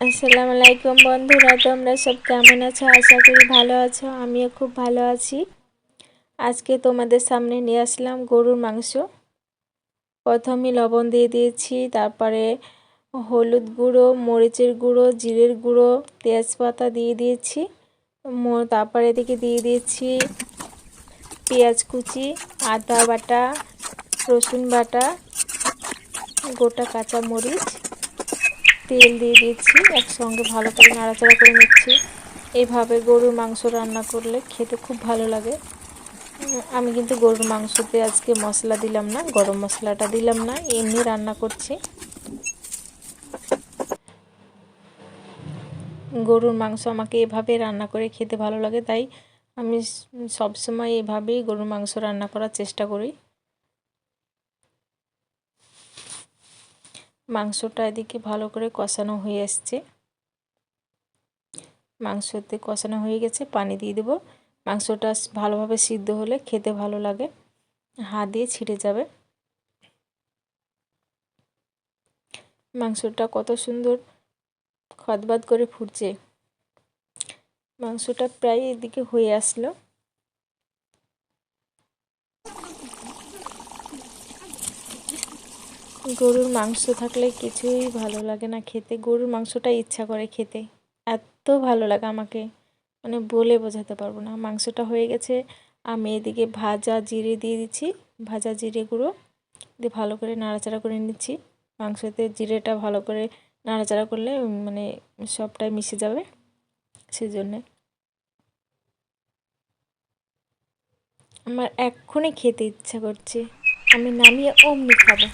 আসসালামু আলাইকুম বন্ধুরা, তোমরা সব কেমন আছো? আশা করি ভালো আছো। আমিও খুব ভালো আছি। আজকে তোমাদের সামনে নিয়ে আসলাম গরুর মাংস। প্রথমে লবণ দিয়ে দিয়েছি, তারপরে হলুদ গুঁড়ো, মরিচের গুঁড়ো, জিরের গুঁড়ো, তেজপাতা দিয়ে দিয়েছি। তারপরে এদিকে দিয়ে দিয়েছি পেঁয়াজ কুচি, আদা বাটা, রসুন বাটা, গোটা কাঁচা মরিচ, তেল দিয়ে দিচ্ছি। একসঙ্গে ভালো করে নাড়াচাড়া করে নিচ্ছি। এইভাবে গরুর মাংস রান্না করলে খেতে খুব ভালো লাগে। আমি কিন্তু গরুর মাংসতে আজকে মশলা দিলাম না, গরম মশলাটা দিলাম না, এমনি রান্না করছি। গরুর মাংস আমাকে এভাবে রান্না করে খেতে ভালো লাগে, তাই আমি সবসময় এভাবেই গরুর মাংস রান্না করার চেষ্টা করি। মাংসটা এদিকে ভালো করে কষানো হয়ে আসছে। মাংসতে কষানো হয়ে গেছে, পানি দিয়ে দেবো। মাংসটা ভালোভাবে সিদ্ধ হলে খেতে ভালো লাগে, হাত দিয়ে ছিঁড়ে যাবে। মাংসটা কত সুন্দর খদবাদ করে ফুটছে। মাংসটা প্রায় এদিকে হয়ে আসলো। গরুর মাংস থাকলে কিছুই ভালো লাগে না খেতে। গরুর মাংসটা ইচ্ছা করে খেতে, এত ভালো লাগে আমাকে, মানে বলে বোঝাতে পারবো না। মাংসটা হয়ে গেছে, আমি এদিকে ভাজা জিরে দিয়ে দিচ্ছি, ভাজা জিরে গুঁড়ো দিয়ে ভালো করে নাড়াচাড়া করে নিচ্ছি। মাংসতে জিরেটা ভালো করে নাড়াচাড়া করলে মানে সবটাই মিশে যাবে, সেজন্যে। আমার এক্ষুনি খেতে ইচ্ছা করছে, আমি নামিয়ে অমনি খাবো।